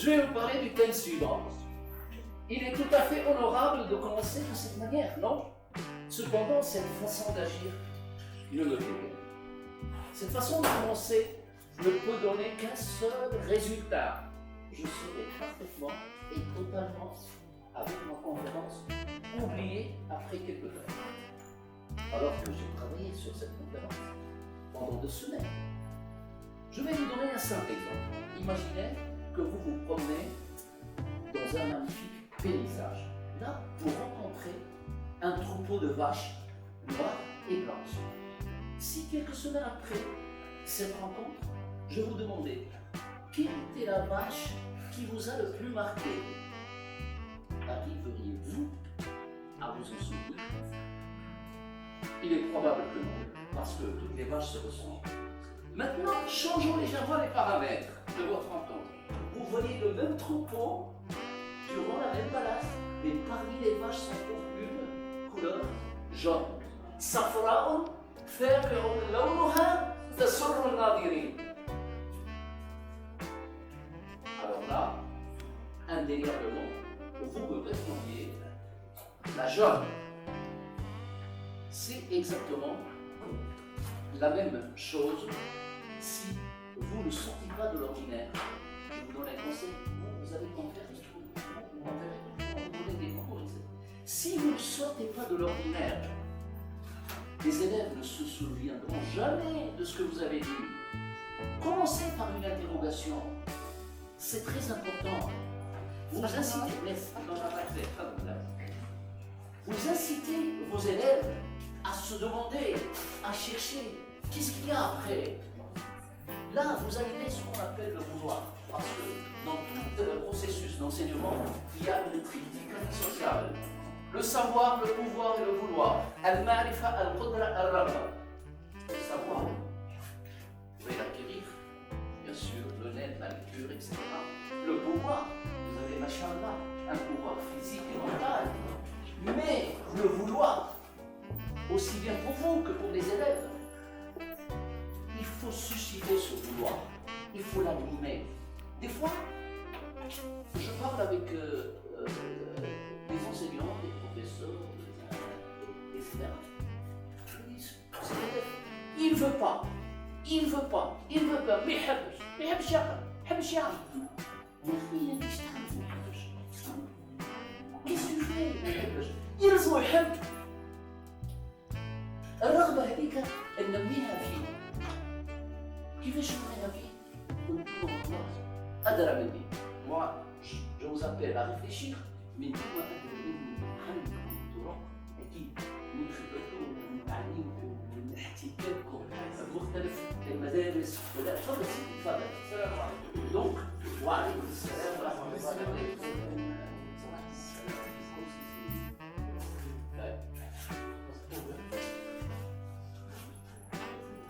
Je vais vous parler du thème suivant. Il est tout à fait honorable de commencer de cette manière, non? Cependant, cette façon d'agir ne me plaît pas. Cette façon de commencer ne peut donner qu'un seul résultat. Je serai parfaitement et totalement, avec ma conférence, oublié après quelques temps. Alors que j'ai travaillé sur cette conférence pendant 2 semaines. Je vais vous donner un simple exemple. Imaginez que vous vous promenez dans un magnifique paysage. Là, vous rencontrez un troupeau de vaches noires et blanches. Si quelques semaines après cette rencontre, je vous demandais quelle était la vache qui vous a le plus marqué, arriveriez-vous à vous en souvenir? Il est probable que non, parce que toutes les vaches se ressemblent. Maintenant, changeons légèrement les paramètres de votre rencontre. Vous voyez le même troupeau durant la même balade, mais parmi les vaches sont pour une couleur jaune. Safraun faqi'un lawnuha tasurru an-nadirin. Alors là, indéniablement, vous me répondiez la jaune. C'est exactement la même chose si vous ne sortez pas de l'ordinaire. Je vous donne un conseil, vous allez en faire des cours. Si vous ne sortez pas de l'ordinaire, les élèves ne se souviendront jamais de ce que vous avez dit. Commencez par une interrogation. C'est très important. Vous incitez vos élèves à se demander, à chercher, qu'est-ce qu'il y a après? Là, vous arrivez à ce qu'on appelle le vouloir. Parce que dans tout le processus d'enseignement, il y a une critique sociale. Le savoir, le pouvoir et le vouloir. Al-ma'rifa, al-qudra, al-raghba. Le savoir, vous pouvez l'acquérir, bien sûr, le net, la lecture, etc. Le pouvoir, vous avez, machallah, un pouvoir physique et mental. Mais le vouloir, aussi bien pour vous que pour les élèves, il faut susciter ce vouloir, il faut l'animer. Des fois, je parle avec des enseignants, des professeurs, des élèves. Je dis, il ne veut pas, il ne veut pas, il ne veut pas, mais il يحبش يعرف. Qu'est-ce que tu fais؟ يلزم يحب. الرغبة هذيك ننميها فيه. كيفاش نميها فيه؟ ونكون خلاص أدرى مني. Moi, je vous appelle à réfléchir من ثم أدرى مني عندكم طرق أكيد من خبرتكم ومن تعليمكم ومن احتكاككم بمختلف المدارس. ولا تفضل سيدي تفضل. السلام عليكم. Donc, وعليكم السلام ورحمة الله وبركاته.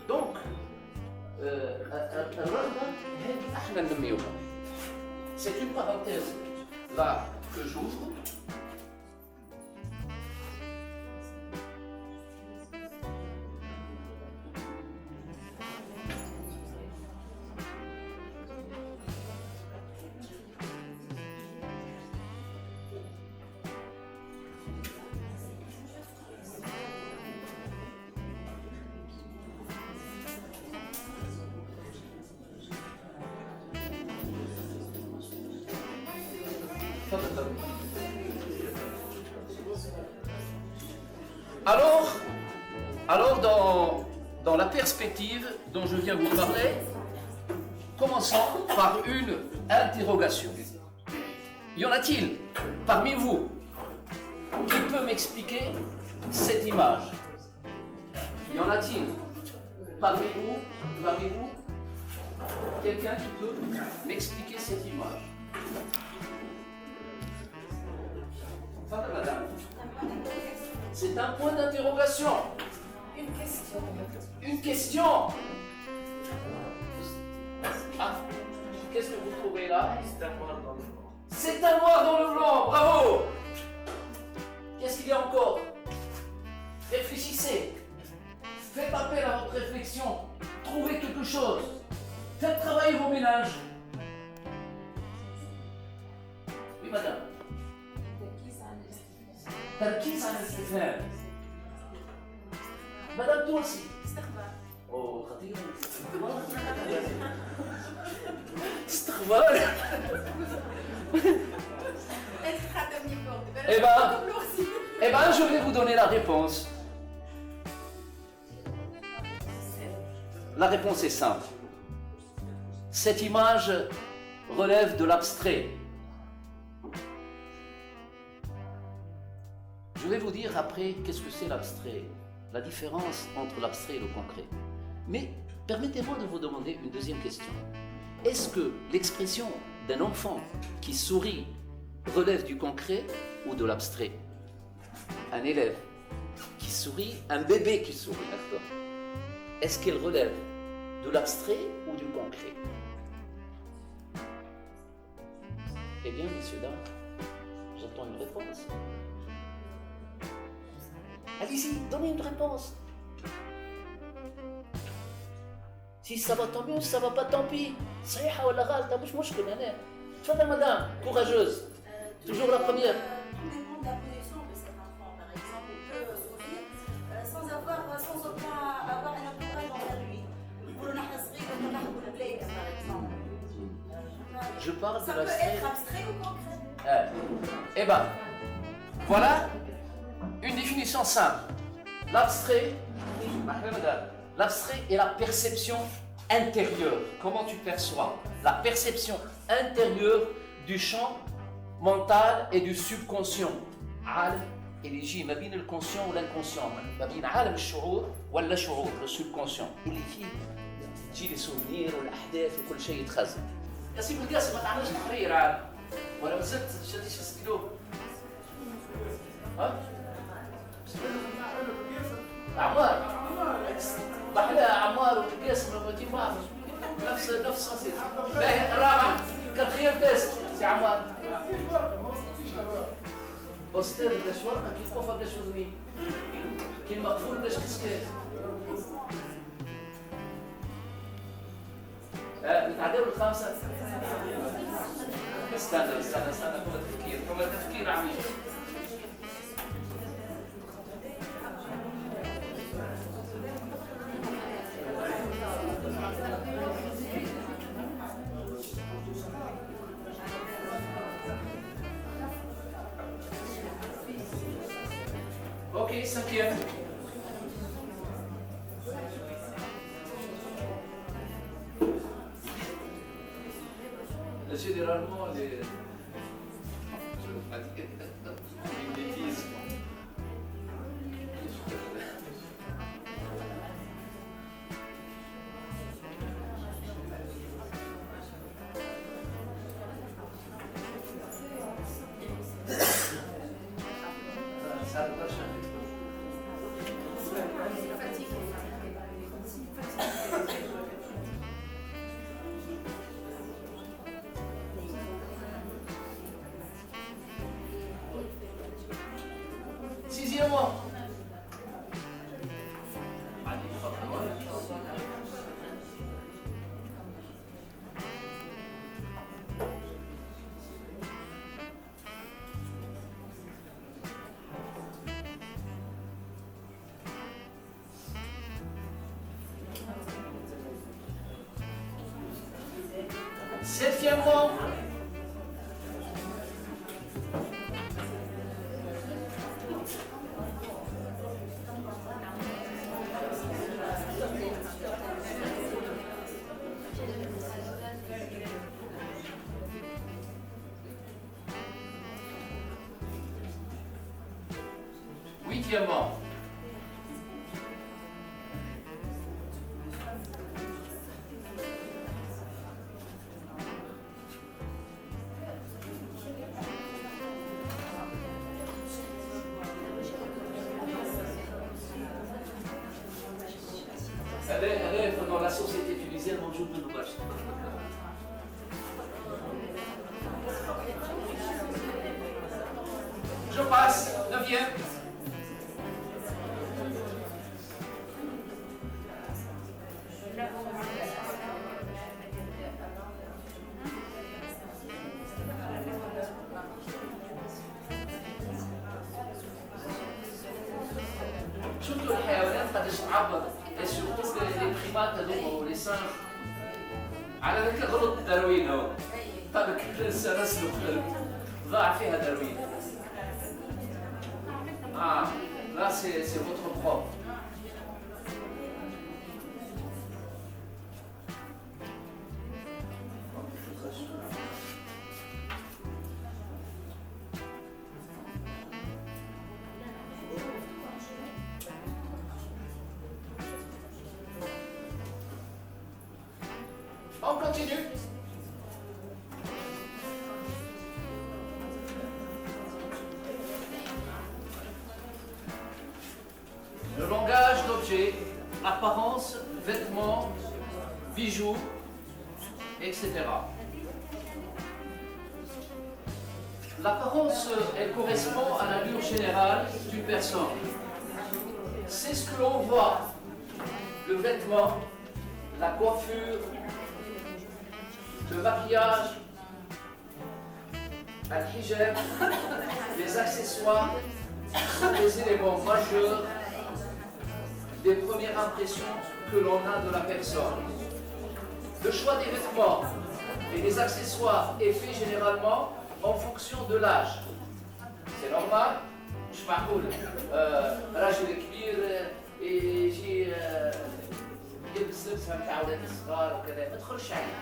Donc, c'est une parenthèse là que j'ouvre. Alors dans la perspective dont je viens vous parler, commençons par une interrogation. Y en a-t-il parmi vous qui peut m'expliquer cette image? Y en a-t-il parmi vous quelqu'un qui peut m'expliquer cette image? Madame. C'est un point d'interrogation. Une question. Une question. Ah, qu'est-ce que vous trouvez là? C'est un noir dans le blanc. C'est un noir dans le blanc, bravo. Qu'est-ce qu'il y a encore? Réfléchissez. Faites appel à votre réflexion. Trouvez quelque chose. Faites travailler vos ménages. تركيز على الاستفهام. مدام تونسي. استخبار. اوه خطيرة. استخبار. Eh ben, je vais vous donner la réponse. La réponse est simple. Cette image relève de l'abstrait. Je vais vous dire après qu'est-ce que c'est l'abstrait, la différence entre l'abstrait et le concret. Mais permettez-moi de vous demander une deuxième question. Est-ce que l'expression d'un enfant qui sourit relève du concret ou de l'abstrait? Un élève qui sourit, un bébé qui sourit, est-ce qu'elle relève de l'abstrait ou du concret? Eh bien, messieurs, dames, j'attends une réponse. Allez-y, donnez une réponse. Si ça va tant mieux, si ça va pas tant pis. صحيحة ولا غلطة مش مشكل أنا. تفضل madame, courageuse. Toujours la première. Tout dépend de la position de cet enfant. Par exemple, il peut sourire sans aucun avoir un entourage envers lui. Par exemple. Je parle de Ça peut l'abstrait. être abstrait ou concret. Eh ben, voilà une définition simple. L'abstrait, l'abstrait est la perception intérieure. Comment tu perçois? La perception intérieure du champ mental et du subconscient. عالم اللي يجي ما بين الكونسيون والانكونسيون، ما بين عالم الشعور ولا شعور السبكونسيون اللي فيه تجي لي سوفنير والاحداث وكل شيء يتخزن. يا سيدي القاسم ما تعملش تحرير عاد ولا مازلت شديش في السكيلو؟ ها؟ عمار بحلها عمار والقاسم لما تجي بعض نفس قصير. باهي الرابع كان خير قاسم سي عمار. أستاذ باش ورقة كيف قفا باش وزني كي المقفول باش كسكاس نتعداو الخامسة. استنى كما تفكير عميق. Ok, cinquième. Généralement, les... une bêtise. Ça doit changer. Sixièmement. Septièmement. Huitièmement. Dans la société tunisienne, on joue de nous vaches. Je passe, neuvième. شفتوا الحيوانات قداش تعبر سورتو لي بريمات هذوما ولي سانج على ذاك غلط داروين هو قال لك الانسان اسلك ضاع فيها داروين là c'est votre propre. On continue. Le langage d'objets, apparence, vêtements, bijoux, etc. L'apparence, elle correspond à l'allure générale d'une personne. C'est ce que l'on voit. Le vêtement, la coiffure, le maquillage, le hijab, les accessoires sont des éléments majeurs des premières impressions que l'on a de la personne. Le choix des vêtements et des accessoires est fait généralement en fonction de l'âge. C'est normal. مش معقول راجل كبير يجي يلبس لبسها متاع ولاد الصغار وكذا ما تدخلش عليه.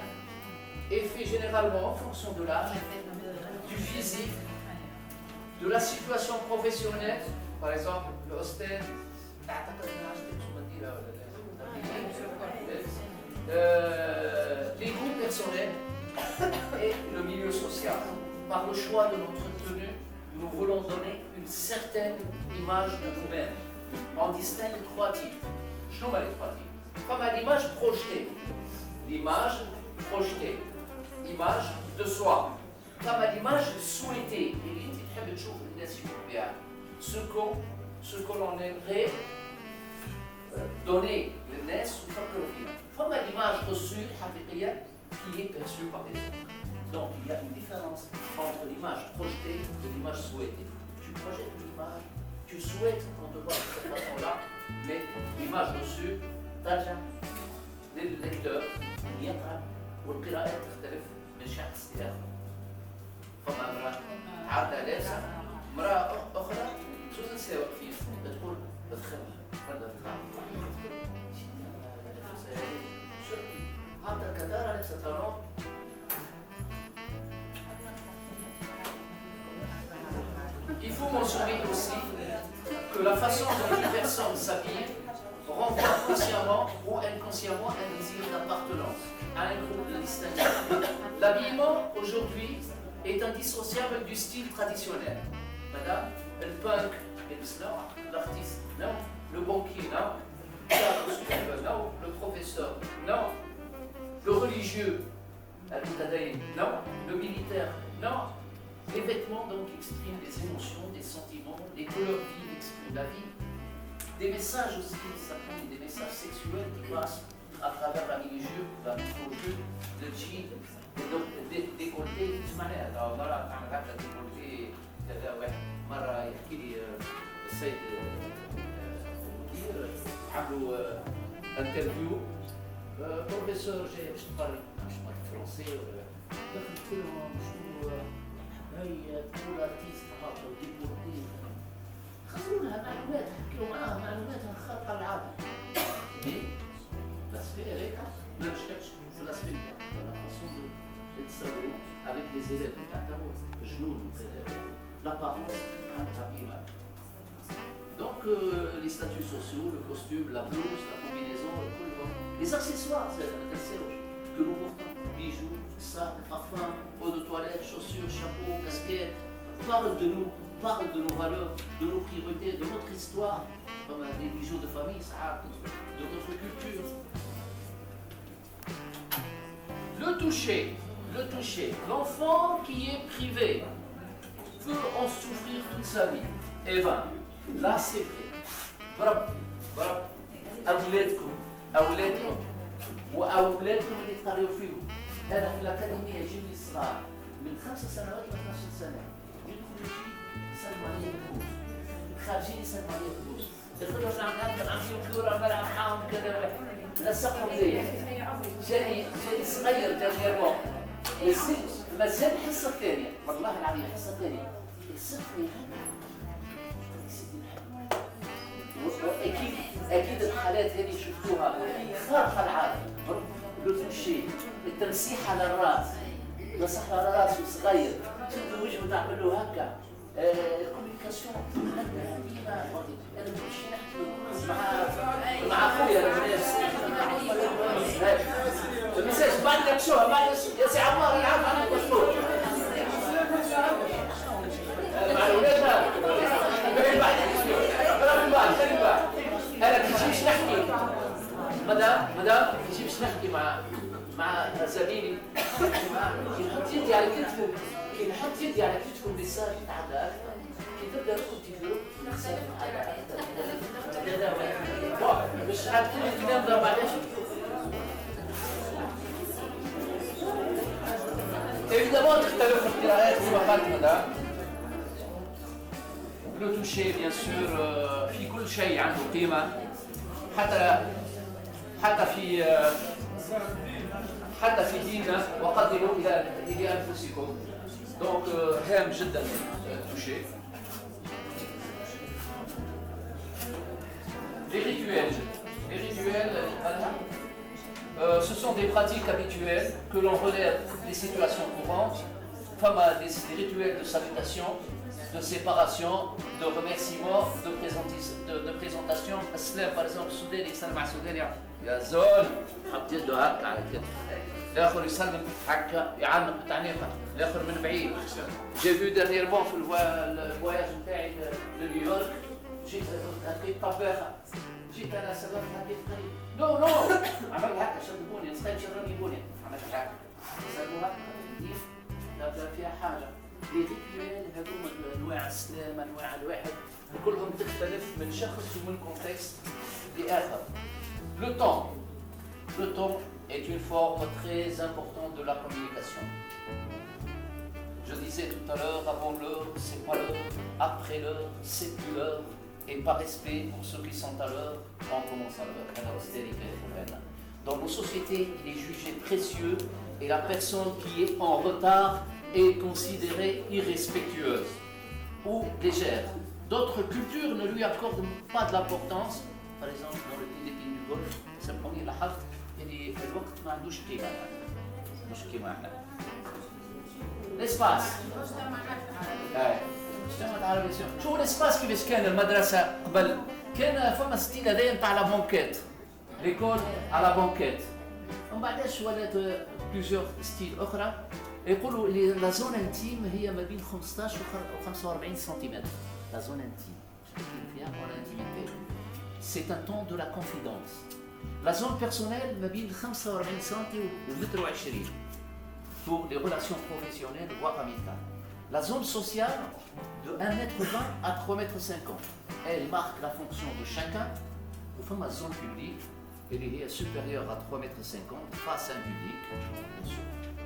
Est fait généralement en fonction de l'âge, du physique, de la situation professionnelle. Par exemple, le hostel, les goûts personnels et le milieu social. Par le choix de notre tenue, nous voulons donner une certaine image de nous-mêmes. On distingue trois types. Je nomme les trois types. Comme à l'image projetée. L'image projetée. Image de soi. Comme à l'image souhaitée. Ce que l'on aimerait donner comme à l'image reçue qui est perçue par les autres. Donc il y a une différence entre l'image projetée et l'image souhaitée. Tu projettes une image, tu souhaites qu'on te voit de cette façon-là, mais l'image reçue, ترجع للlecteur يقرأ والقراءة تختلف من شخص لآخر. فما امرأة عادة لابسة امرأة أخرى شو تنسى واقفين تقول بتخرج ولا بتخرج حتى الكدارة لابسة طالون. Il faut mentionner aussi que la façon dont une personne s'habille renvoie consciemment ou inconsciemment un désir d'appartenance à un groupe de distinction. L'habillement aujourd'hui est indissociable du style traditionnel. Madame, le punk, l'artiste, non, le banquier, non, non, le professeur, non, le religieux, non, le militaire, non. Les vêtements donc expriment des émotions, des sentiments, des couleurs vives expriment la vie. Des messages aussi, ça prend des messages sexuels qui passent à travers la mini-jupe, la micro-jupe, le jean, décolleté, de toute manière. Alors voilà, quand on a décolleté, مرة يحكي لي السيد المدير عملوا انترفيو بروفيسور جاي باش تقري مش فرونسي دخل كلهم شنو هي تقول ارتيست هابطه وديكورتي خذوا لها معلومات حكيوا معاها معلوماتها خارقه العاده مي l'aspect هيك ما مشكلش في l'aspect la façon de تسوي avec les élèves تاعهم جنون l'apparence donc les statuts sociaux, le costume, la blouse, la combinaison, le col, les accessoires que nous portons, bijoux, sacs, parfums, eau de toilette, chaussures, chapeaux, casquettes, parle de nous, parle de nos valeurs, de nos priorités, de notre histoire, comme des bijoux de famille, de notre culture. Le toucher, l'enfant qui est privé peut en souffrir toute sa vie. Eh bien, là c'est vrai. برب أولادكم وأولادكم اللي تقريوا فيهم. هذا في الأكاديمية يجيب لي صغار من 5 سنوات ل 12 سنة. يدخلوا يسلموا عليه الدروس. خارجين يسلموا عليه الدروس. يدخلوا نلعب كورة نلعب معاهم كذا نسقهم زي جاني صغير جاني ربع ما زال الحصة الثانية والله العظيم الحصة الثانية يصفني اكيد الحالات هذه شفتوها خارقه العاده لو شيء التمسيح على الراس مسح على راسه صغير تشدوا وجهه تعملوا هكا الكوميونيكاسيون انا نمشي نحكي مع خويا المساج بعد لك شو بعد يا سي عمار يلعب على المشروع مع الولاد انا كيجيش نحكي مدام كيجيش نحكي مع زميلي كي نحط يدي على كتفه ميساج تاع كي تبدا تكون تيفيرو مش عاد كل الكلام ده معليش évidemment تختلف القراءات في وقت مدام لو توشي بيان سور في كل شيء عنده قيمة حتى في ديننا وقدموا إلى أنفسكم دونك هام جدا توشي Les rituels, ce sont des pratiques habituelles que l'on relève des situations courantes, comme des rituels de salutation, de séparation, de remerciement, de présentation. Aslam, par exemple, Soudani, Salam à Soudani, يا زول حط يده هكا على كتفه. الآخر يسلم هكا يعنق تعنيقه، الآخر من بعيد. J'ai vu dernièrement في الفواياج نتاعي لنيويورك جيت لقيت طباخة. جيت أنا سلمت هكا قريب. نو عمل هكا شربوني، سخيت شربوني. عملت هكا. سلموها كيف؟ نبدا فيها حاجة. لي ريتوال هذوما انواع السلام انواع الواحد كلهم تختلف من شخص ومن كونتكست لاخر. Le temps est une forme très importante de la communication. Je disais tout à l'heure, avant l'heure, c'est pas l'heure, après l'heure, c'est plus l'heure, et par respect pour ceux qui sont à l'heure, on commence à l'heure. Dans nos sociétés, il est jugé précieux et la personne qui est en retard est considérée irrespectueuse ou légère. D'autres cultures ne lui accordent pas de l'importance. Par exemple, dans le pays des pays du Golfe, سامحوني لاحظت اللي الوقت ما عندوش قيمة مش كيما احنا. الاسباس. مجتمع العربي شو الاسباس كيفاش كان المدرسة قبل؟ كان فما ستيل هذايا نتاع لا بونكيت. ليكول على بونكيت. ومن بعداش ولات بليزيور ستيل أخرى. يقولوا لا زون انتيم هي ما بين 15 و 45 سنتيمتر. لا زون انتيم. فيها الانتيميتي. C'est un temps de la confidence. La zone personnelle ما بين 45 سنتي و 20 pour les relations professionnelles voire amicales. La zone sociale de 1,20 m à 3,50 m. Elle marque la fonction de chacun. Enfin, la zone publique, elle est supérieure à 3,50 m face à un public.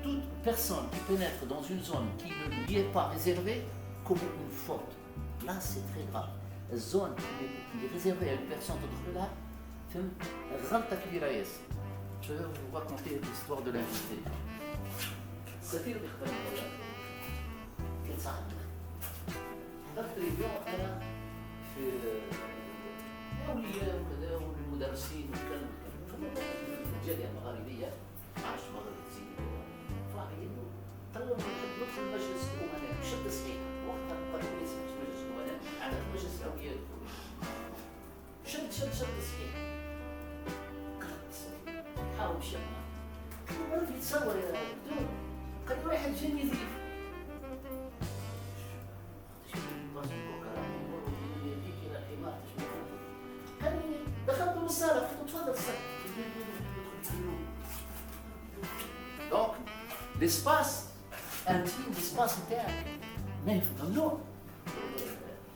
Toute personne qui pénètre dans une zone qui ne lui est pas réservée commet une faute. Là, c'est très grave. La zone qui est réservée à une personne d'autre là, je vais vous raconter l'histoire de l'invité. سفير اختلف كان صعب حضرت اليوم انا في اولياء وكذا والمدرسين والكلام الجاليه المغاربيه ما عرفتش مغربي زين فاعلين قالوا ندخل المجلس الامناء شد صحيح وقتها قالوا لي اسمح مجلس الامناء عندك مجلس الاولياء شد صحيح قرأت حاول مشي معاه ما في يتصور يا دكتور قد واحد جاني يزيد دخلت للصالة قلت تفضل صلي. Donc l'espace intime l'espace نتاعك ممنوع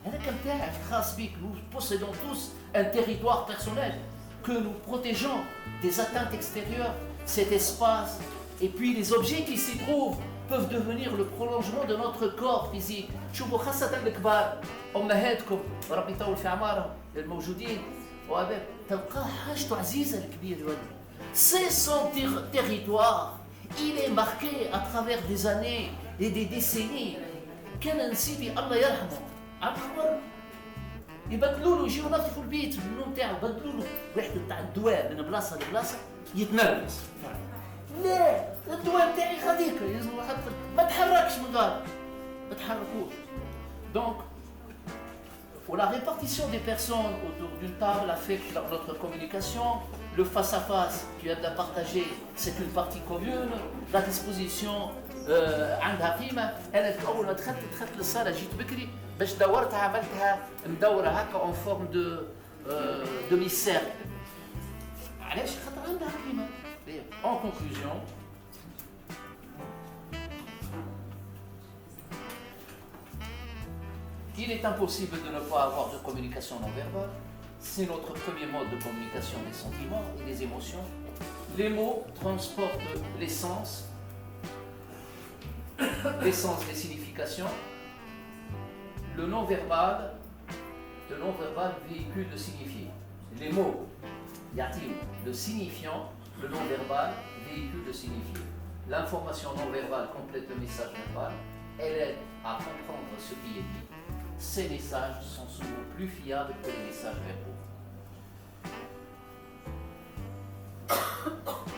هذاك نتاعك خاص بيك. Nous possédons tous un territoire personnel que nous protégeons des atteintes extérieures. Cet espace et puis les objets qui s'y trouvent peuvent devenir le prolongement de notre corps physique. شوفوا خاصة الكبار امهاتكم ربي يطول في اعمارهم الموجودين وهذا تلقاه حاجته عزيزه الكبير يولي. C'est son territoire. Il est marqué à travers des années et des décennies. كان نسيبي الله يرحمه عمر يبدلوا له يجيو ينظفوا البيت النوم تاعو بدلوا له ريحته تاع الدواء من بلاصه لبلاصه يتنرفز. لا الدواء تاعي خديك لازم ما تحركش من دارك ما تحركوش. Donc la répartition des personnes autour d'une table affecte notre communication. Le face-à-face, tu as de la partager, c'est une partie commune. La disposition عندها قيمة. أنا أول ما دخلت للصالة جيت بكري باش دورتها عملتها مدورة هكا en forme de mi-cercle. علاش؟ خاطر عندها قيمة. En conclusion, il est impossible de ne pas avoir de communication non verbale. C'est notre premier mode de communication des sentiments et des émotions. Les mots transportent l'essence des significations. Le non-verbal véhicule le signifié. Les mots, y a-t-il le signifiant, le non-verbal véhicule le signifié. L'information non-verbale complète le message verbal. Elle aide à comprendre ce qui est dit. Ces messages sont souvent plus fiables que les messages verbaux.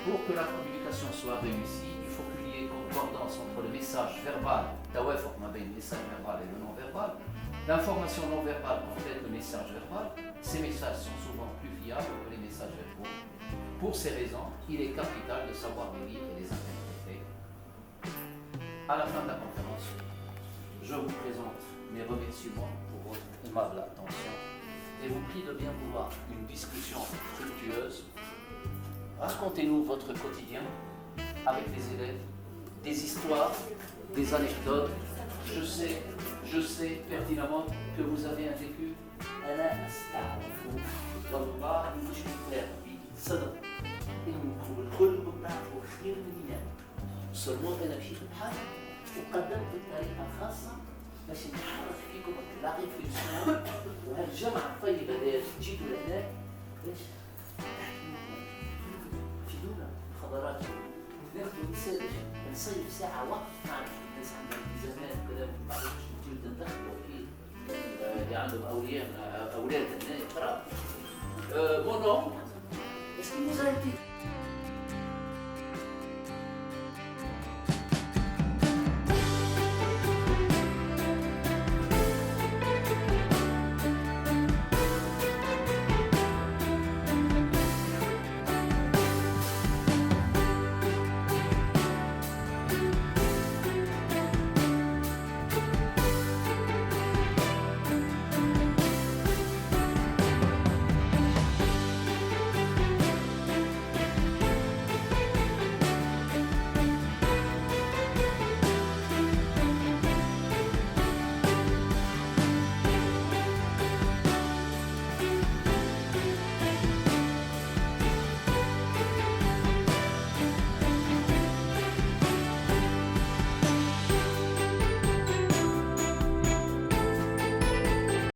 Pour que la communication soit réussie, il faut qu'il y ait concordance entre le message verbal, le message verbal et le non-verbal. L'information non-verbale complète le message verbal. Ces messages sont souvent plus fiables que les messages verbaux. Pour ces raisons, il est capital de savoir les lire et les interpréter. À la fin de la conférence, je vous présente mes remerciements pour votre aimable attention et vous prie de bien vouloir une discussion fructueuse. Racontez-nous votre quotidien avec les élèves, des histoires, des anecdotes. Je sais pertinemment que vous avez un vécu. Seulement أنا مشيت بحالي وقدمت بطريقة خاصة باش نحرك فيكم لا ريفليكسيون وهالجمعة الطيبة اللي جيتوا لهنا باش تفيدونا خبرات ناخذوا مثال نصيف ساعة وقت نعرف الناس عندها التزامات وكذا ما تعرفش انتوا تندخلوا أكيد اللي عندهم أولاد هنا يقرأ. Mon nom, est-ce qu'il vous a été